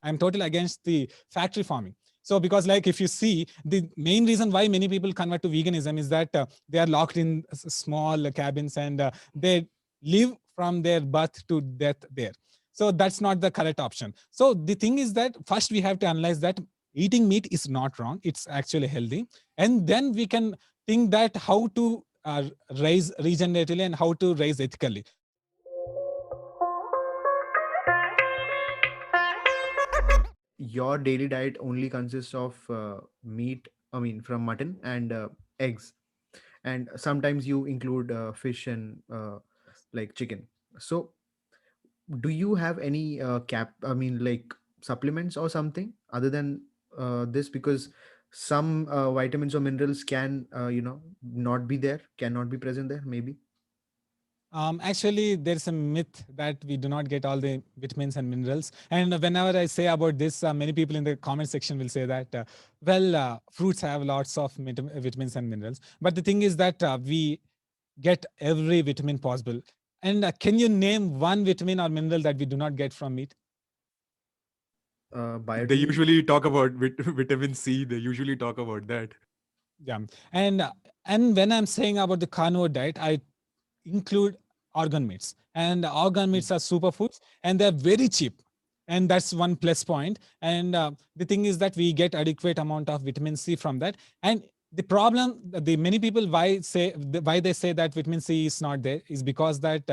I'm totally against the factory farming. So because like if you see, the main reason why many people convert to veganism is that they are locked in small cabins and they live from their birth to death there. So that's not the correct option. So the thing is that first we have to analyze that eating meat is not wrong. It's actually healthy. And then we can think that how to raise regeneratively and how to raise ethically. Your daily diet only consists of meat, I mean, from mutton and eggs. And sometimes you include fish and like chicken. So, do you have any I mean, like supplements or something other than this? Because some vitamins or minerals can, not be there, cannot be present there, maybe. Actually, there's a myth that we do not get all the vitamins and minerals. And whenever I say about this, many people in the comment section will say that, fruits have lots of vitamins and minerals. But the thing is that we get every vitamin possible. And can you name one vitamin or mineral that we do not get from meat? They Biotin. usually talk about vitamin C. They usually talk about that. Yeah. And when I'm saying about the carnivore diet, I include organ meats, and organ Mm. meats are superfoods and they're very cheap, and that's one plus point. And the thing is that we get adequate amount of vitamin C from that. And the problem, the many people why they say that vitamin C is not there is because that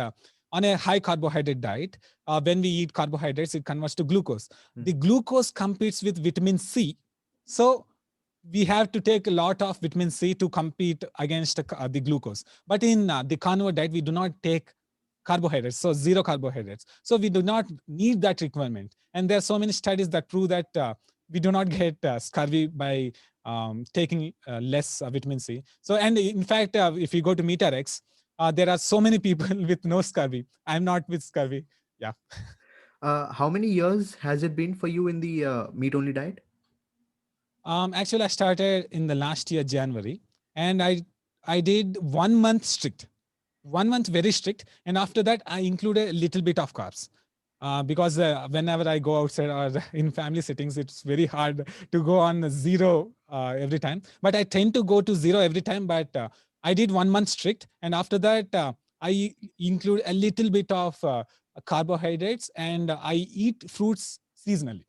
on a high carbohydrate diet, when we eat carbohydrates, it converts to glucose. Mm. The glucose competes with vitamin C, so we have to take a lot of vitamin C to compete against the glucose. But in the carnivore diet, we do not take carbohydrates, so zero carbohydrates. So we do not need that requirement. And there are so many studies that prove that we do not get scurvy by taking less vitamin C. So, and in fact, if you go to MeterX, there are so many people with no scurvy. I'm not with scurvy. Yeah. How many years has it been for you in the meat only diet? Actually, I started in the last year, January, and I did 1 month strict, 1 month very strict, and after that I included a little bit of carbs. Because whenever I go outside or in family settings, it's very hard to go on zero every time. But I tend to go to zero every time. But I did 1 month strict, and after that I include a little bit of carbohydrates, and I eat fruits seasonally.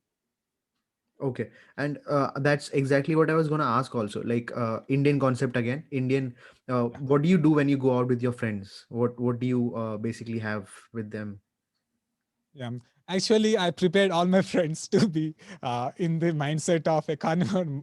Okay, and that's exactly what I was going to ask also. Like Indian concept again. Indian. Yeah. What do you do when you go out with your friends? What do you basically have with them? Yeah. Actually, I prepared all my friends to be in the mindset of a carnivore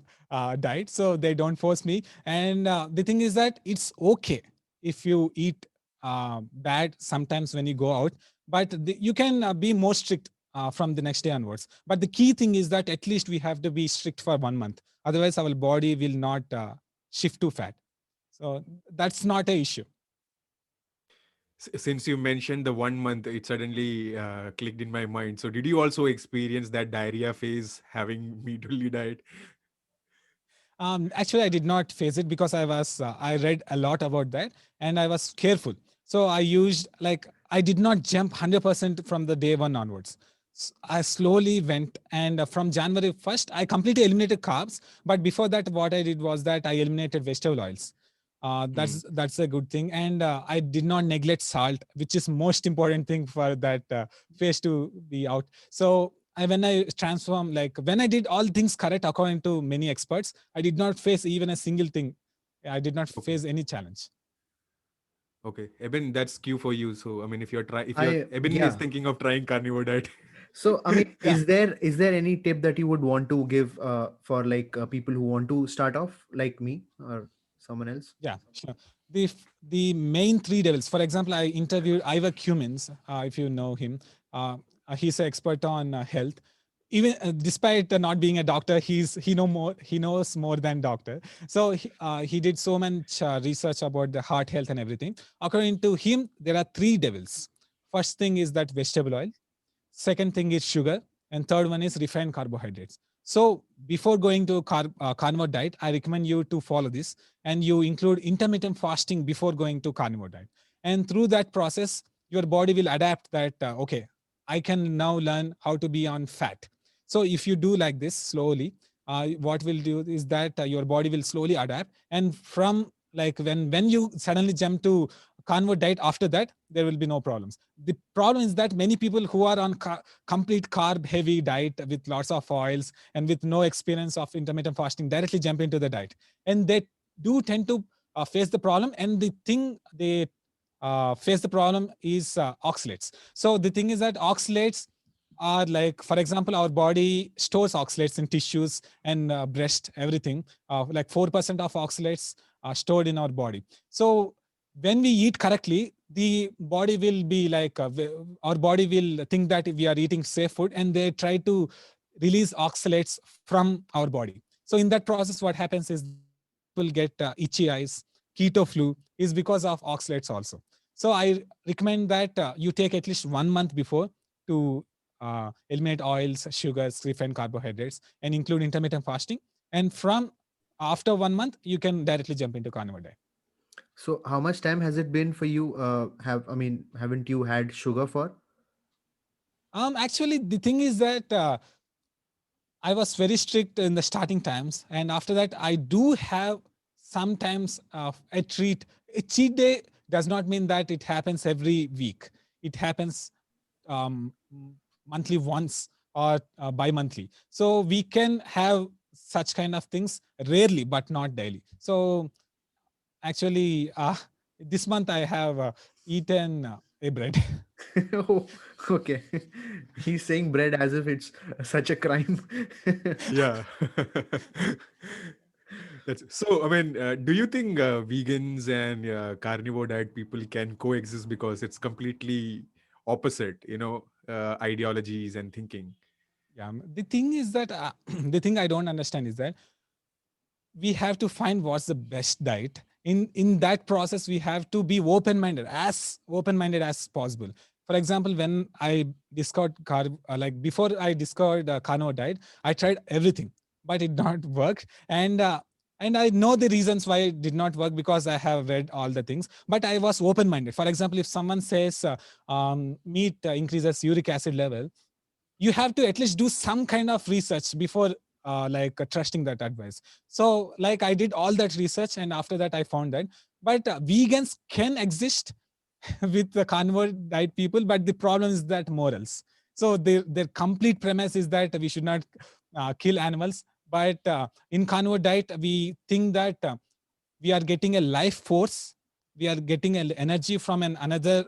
diet, so they don't force me. And the thing is that it's okay if you eat bad sometimes when you go out, but you can be more strict from the next day onwards. But the key thing is that at least we have to be strict for 1 month. Otherwise, our body will not shift to fat. So that's not a issue. Since you mentioned the 1 month, it suddenly clicked in my mind. So, did you also experience that diarrhea phase having meat only diet? Actually, I did not face it because I read a lot about that and I was careful. So I used like I did not jump 100% from the day one onwards. I slowly went, and from January 1st, I completely eliminated carbs. But before that, what I did was that I eliminated vegetable oils. Mm. That's a good thing, and I did not neglect salt, which is most important thing for that phase to be out. So when I transform, like when I did all things correct according to many experts, I did not face even a single thing. I did not Okay. face any challenge. Okay. Eben, that's cue for you. So, I mean, if you're, I Eben is Yeah. thinking of trying carnivore diet. So I mean, Yeah, is there any tip that you would want to give for like people who want to start off like me or someone else? yeah, sure. The main three devils. For example, I interviewed Ivor Cummins, if you know him. He's an expert on health. Even despite not being a doctor, he knows more than doctor. So he did so much research about the heart health and everything. According to him, there are three devils. First thing is that vegetable oil. Second thing is sugar, and third one is refined carbohydrates. So before going to carnivore diet, I recommend you to follow this, and you include intermittent fasting before going to carnivore diet. And through that process, your body will adapt that. Okay, I can now learn how to be on fat. So if you do like this slowly, what will do is that your body will slowly adapt. And from like when you suddenly jump to carnivore diet, after that there will be no problems. The problem is that many people who are on complete carb heavy diet with lots of oils and with no experience of intermittent fasting directly jump into the diet, and they do tend to face the problem. And the thing they face the problem is oxalates. So the thing is that oxalates are like, for example, our body stores oxalates in tissues and breast, everything. Like 4% of oxalates are stored in our body. So when we eat correctly, the body will be like, our body will think that we are eating safe food, and they try to release oxalates from our body. So in that process, what happens is that many people get itchy eyes, keto flu is because of oxalates also. So I recommend that you take at least 1 month before to eliminate oils, sugars, refined carbohydrates, and include intermittent fasting. And from after 1 month, you can directly jump into carnivore diet. So how much time has it been for you? Haven't you had sugar for? Actually, the thing is that I was very strict in the starting times, and after that, I do have sometimes a treat. A cheat day does not mean that it happens every week. It happens monthly once or bi-monthly. So we can have such kind of things rarely, but not daily. So actually, this month I have eaten a bread. Oh, okay. He's saying bread as if it's such a crime. Yeah. That's so. I mean, do you think vegans and carnivore diet people can coexist because it's completely opposite, ideologies and thinking? Yeah, the thing is that the thing I don't understand is that we have to find what's the best diet. In that process, we have to be open minded as possible. For example, when I discovered like before I discovered carnivore diet, I tried everything, but it not work. And I know the reasons why it did not work because I have read all the things, but I was open minded. For example, if someone says meat increases uric acid level, you have to at least do some kind of research before trusting that advice. So like I did all that research, and after that I found that, but vegans can exist with the carnivore diet people, but the problem is that morals. So their complete premise is that we should not kill animals, but in carnivore diet we think that we are getting a life force, we are getting an energy from another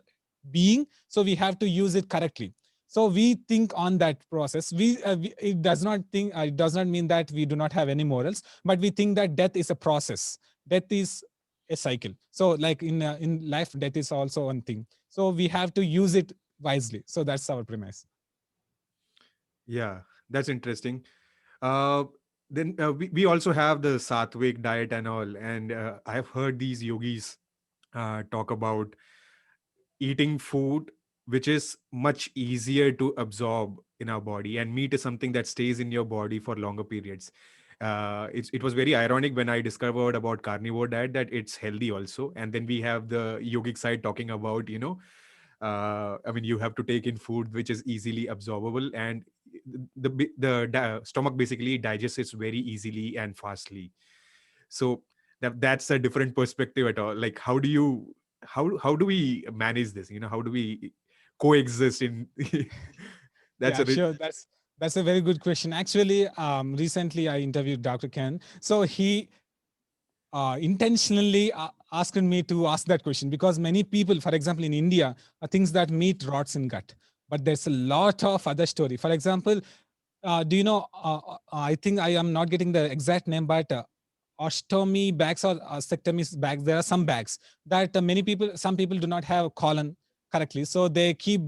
being, so we have to use it correctly. So we think on that process. It does not think, it does not mean that we do not have any morals, but we think that death is a process, death is a cycle. So like in life, death is also one thing, so we have to use it wisely. So that's our premise. Yeah, that's interesting. Uh, then we also have the Sattvic diet and all, and I've heard these yogis talk about eating food which is much easier to absorb in our body, and meat is something that stays in your body for longer periods. It was very ironic when I discovered about carnivore diet that it's healthy also, and then we have the yogic side talking about, I mean, you have to take in food which is easily absorbable, and the stomach basically digests it very easily and fastly. So that's a different perspective at all. Like, how do we manage this? How do we coexist in? That's Yeah, a sure. That's a very good question. Actually, recently I interviewed Dr. Ken. So he intentionally asked me to ask that question because many people, for example, in India, thinks that meat rots in gut. But there's a lot of other story. For example, do you know? I think I am not getting the exact name, but ostomy bags or sectomy bags. There are some bags that some people do not have colon correctly, so they keep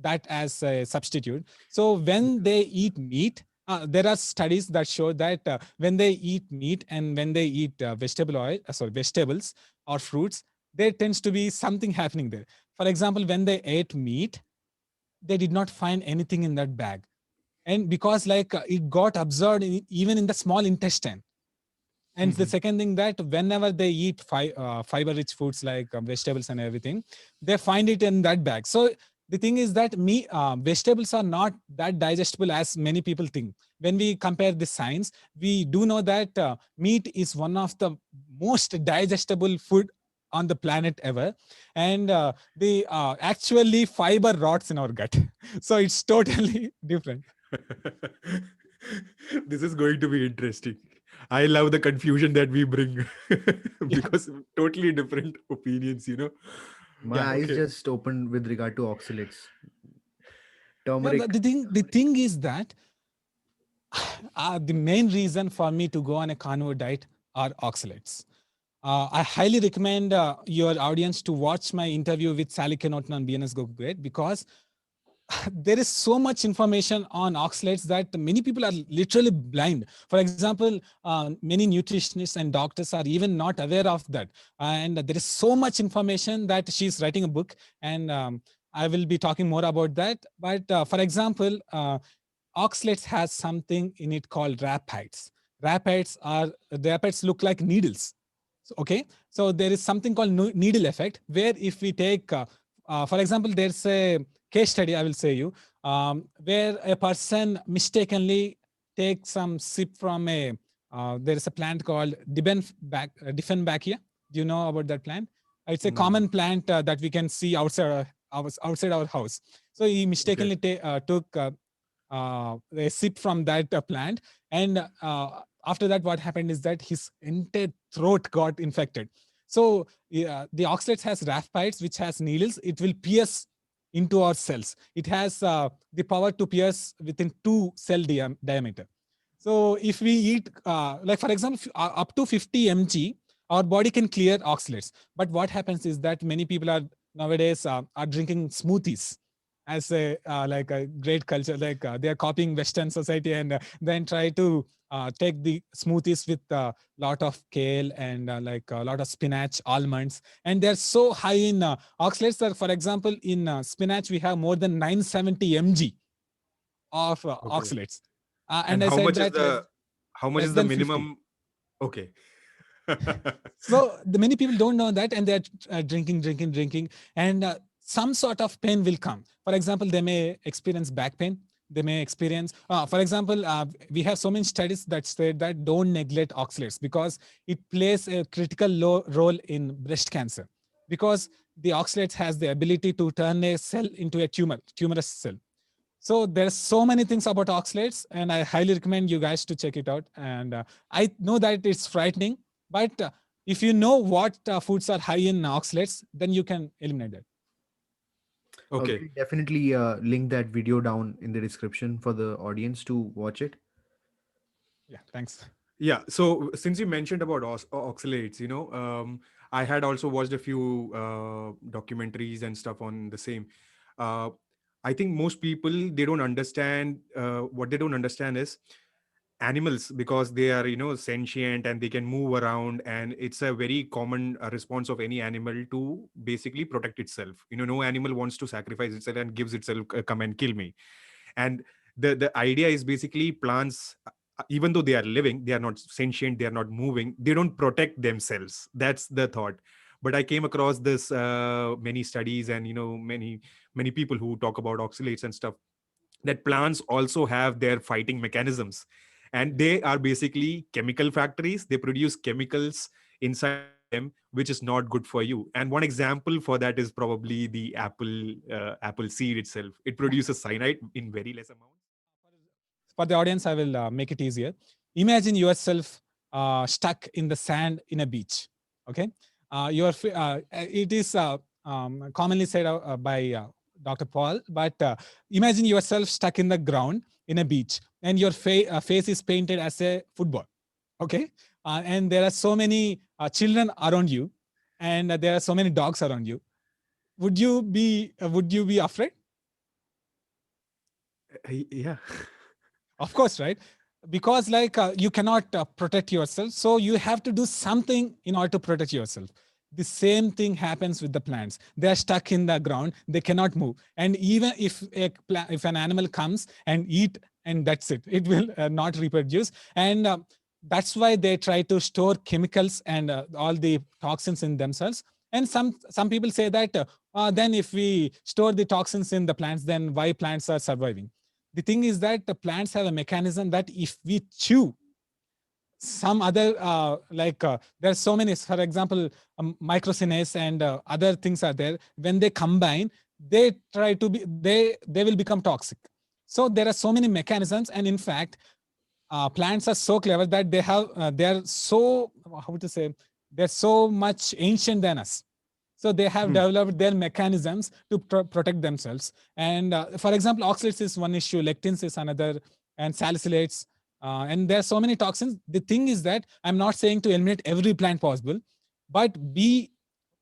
that as a substitute. So when they eat meat, there are studies that show that when they eat meat and when they eat vegetables or fruits, there tends to be something happening there. For example, when they ate meat, they did not find anything in that bag, and because it got absorbed even in the small intestine. And the Mhm. second thing, that whenever they eat fiber rich foods like vegetables and everything, they find it in that bag. So the thing is that vegetables are not that digestible as many people think. When we compare the science, we do know that meat is one of the most digestible food on the planet ever, and the actually fiber rots in our gut. So it's totally different. This is going to be interesting. I love the confusion that we bring Yeah, because totally different opinions, you know. My yeah. eyes Okay. just opened with regard to oxalates. Yeah, Turmeric. the thing is that the main reason for me to go on a carnivore diet are oxalates. I highly recommend your audience to watch my interview with Sally K Norton on BNS Gokugreat, because there is so much information on oxalates that many people are literally blind. For example, many nutritionists and doctors are even not aware of that. And there is so much information that she's writing a book, and I will be talking more about that. But for example, oxalates has something in it called rapides. Rapides look like needles. So, okay, so there is something called needle effect, where if we take, for example, there's a case study I will say you, where a person mistakenly takes some sip from a, there is a plant called Dieffenbachia. Do you know about that plant? It's a No. common plant that we can see outside our house. So he Okay. mistakenly took a sip from that plant, and after that, what happened is that his entire throat got infected. So yeah, the oxalates has rapides, which has needles. It will pierce into our cells. It has the power to pierce within 2 cell diameter. So if we eat, like for example, up to 50 mg, our body can clear oxalates. But what happens is that many people are nowadays are drinking smoothies as a like a great culture, like they are copying Western society, and then try to take the smoothies with a lot of kale and like a lot of spinach, almonds, and they're so high in oxalates that, for example, in spinach we have more than 970 mg of Okay. oxalates, And and I said that how much less is the than 50. minimum? Okay. So the many people don't know that, and they're drinking, and some sort of pain will come. For example, they may experience back pain. They may experience, for example, we have so many studies that say that don't neglect oxalates, because it plays a critical role in breast cancer, because the oxalates has the ability to turn a cell into a tumorous cell. So there's so many things about oxalates, and I highly recommend you guys to check it out. And I know that it's frightening, but if you know what foods are high in oxalates, then you can eliminate it. Okay. We'll definitely link that video down in the description for the audience to watch it. Yeah, thanks. Yeah. So since you mentioned about oxalates, I had also watched a few documentaries and stuff on the same. Uh, I think most people, they don't understand. What they don't understand is animals, because they are, sentient and they can move around, and it's a very common response of any animal to basically protect itself. No animal wants to sacrifice itself and gives itself, come and kill me. And the idea is basically plants, even though they are living, they are not sentient, they are not moving, they don't protect themselves. That's the thought. But I came across this many studies, and many people who talk about oxalates and stuff, that plants also have their fighting mechanisms, and they are basically chemical factories. They produce chemicals inside them which is not good for you. And one example for that is probably the apple seed itself. It Yeah. produces cyanide in very less amounts. For the audience, I will make it easier. Imagine yourself stuck in the sand in a beach. Okay, it is commonly said by Dr. Paul, but imagine yourself stuck in the ground in a beach, and your face is painted as a football. Okay, and there are so many children around you, and there are so many dogs around you. Would you be afraid? Yeah. Of course, right? Because like you cannot protect yourself, so you have to do something in order to protect yourself. The same thing happens with the plants. They are stuck in the ground, they cannot move, and even if an animal comes and eat, and that's it, it will not reproduce. And that's why they try to store chemicals and all the toxins in themselves. And some people say that then if we store the toxins in the plants, then why plants are surviving? The thing is that the plants have a mechanism that if we chew some other there's so many, for example, microsinase and other things are there. When they combine, they try to be, they will become toxic. So there are so many mechanisms, and in fact, plants are so clever that they are so, how to say, they're so much ancient than us. So they have Hmm. developed their mechanisms to protect themselves. And for example, oxalates is one issue, lectins is another, and salicylates. And there are so many toxins. The thing is that I'm not saying to eliminate every plant possible, but be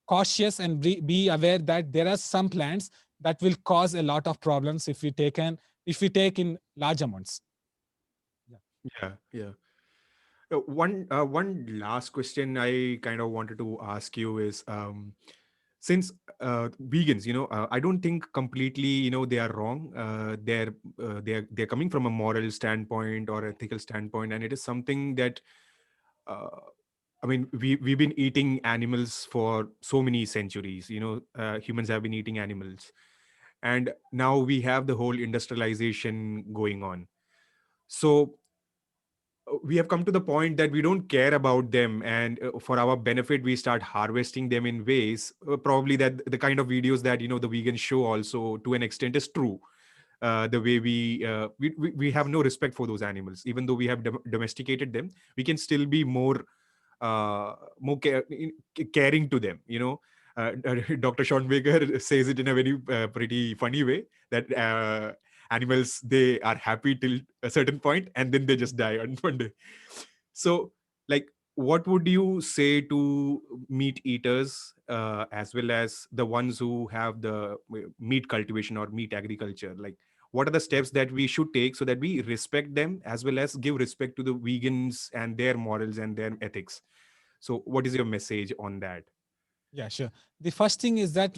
cautious and be aware that there are some plants that will cause a lot of problems if we take in large amounts. Yeah. Yeah, yeah. One last question I kind of wanted to ask you is, since vegans, I don't think completely, they are wrong. They're coming from a moral standpoint or ethical standpoint, and it is something that, uh, I mean, we've been eating animals for so many centuries. Humans have been eating animals, and now we have the whole industrialization going on. So we have come to the point that we don't care about them, and for our benefit we start harvesting them in ways, probably that the kind of videos that the vegan show also to an extent is true. The way we have no respect for those animals, even though we have domesticated them. We can still be more caring to them. Dr. Sean Baker says it in a very pretty funny way that animals, they are happy till a certain point and then they just die on one day. So, like, what would you say to meat eaters, as well as the ones who have the meat cultivation or meat agriculture? Like, what are the steps that we should take so that we respect them as well as give respect to the vegans and their morals and their ethics? So what is your message on that? Yeah, sure. The first thing is that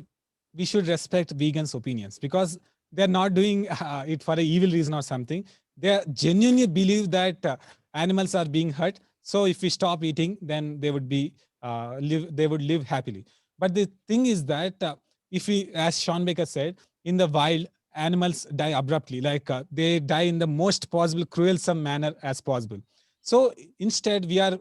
we should respect vegans' opinions, because they're not doing it for an evil reason or something. They genuinely believe that animals are being hurt. So if we stop eating, then they would be live. They would live happily. But the thing is that if we, as Sean Baker said, in the wild, animals die abruptly. They die in the most possible cruelsome manner as possible. So instead, we are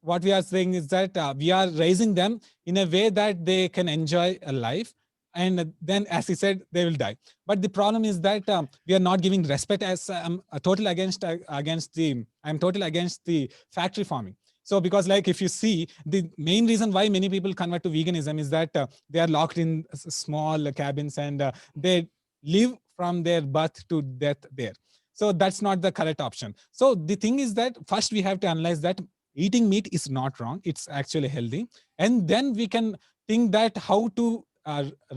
what we are saying is that we are raising them in a way that they can enjoy a life, and then, as he said, they will die. But the problem is that we are not giving respect. As I'm totally against the factory farming. So because, like, if you see, the main reason why many people convert to veganism is that they are locked in small cabins, and they live from their birth to death there. So that's not the correct option. So the thing is that first we have to analyze that eating meat is not wrong, it's actually healthy. And then we can think that how to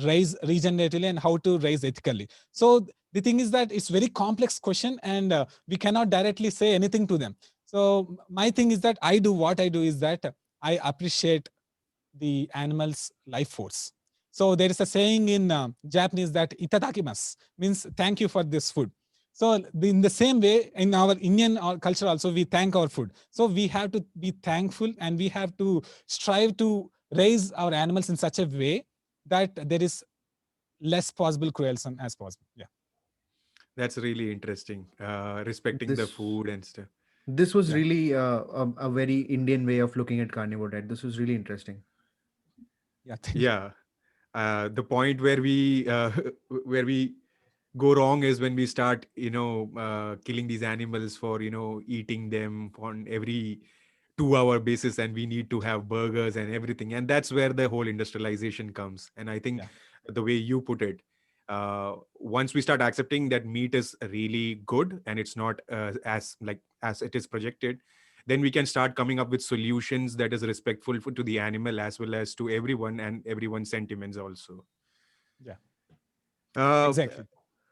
raise regeneratively and how to raise ethically. So the thing is that it's very complex question, and we cannot directly say anything to them. So my thing is that what I do is that I appreciate the animal's life force. So there is a saying in Japanese that itadakimasu means thank you for this food. So in the same way, in our Indian culture also, we thank our food. So we have to be thankful, and we have to strive to raise our animals in such a way that there is less possible cruelty as possible. Yeah. That's really interesting. Respecting the This food and stuff. this was Yeah. really a very Indian way of looking at carnivore diet. This was really interesting. Yeah. Thank you. Yeah. The point where we where we go wrong is when we start killing these animals for eating them on every 2-hour basis, and we need to have burgers and everything, and that's where the whole industrialization comes. And I think Yeah. the way you put it, once we start accepting that meat is really good and it's not as it is projected, then we can start coming up with solutions that is respectful to the animal as well as to everyone and everyone's sentiments also. Yeah. uh, Exactly.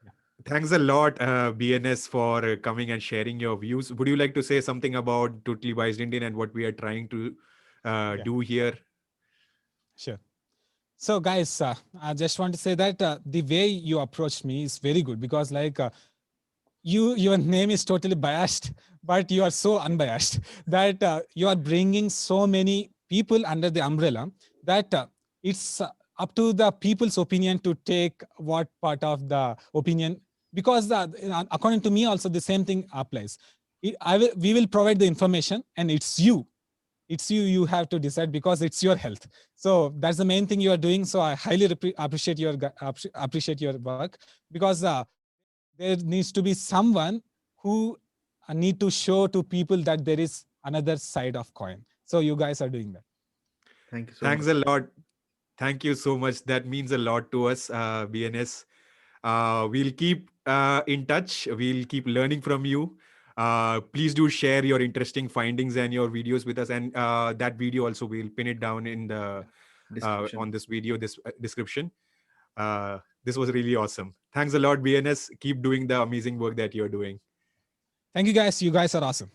Yeah. Thanks a lot, BNS, for coming and sharing your views. Would you like to say something about Totally Biased Indian and what we are trying to Yeah. do here? Sure. So, guys, I just want to say that the way you approached me is very good, because, like, your name is totally biased, but you are so unbiased that you are bringing so many people under the umbrella that it's up to the people's opinion to take what part of the opinion, because according to me also the same thing applies. We will provide the information, and it's you have to decide, because it's your health. So that's the main thing you are doing. So I highly appreciate your work, because there needs to be someone who need to show to people that there is another side of coin. So you guys are doing that. Thank you so Thanks much. a lot. Thank you so much. That means a lot to us, BNS. We'll keep in touch. We'll keep learning from you. Please do share your interesting findings and your videos with us. And that video also, we'll pin it down in the Description. on this video, this description. This was really awesome. Thanks a lot, BNS. Keep doing the amazing work that you're doing. Thank you guys. You guys are awesome.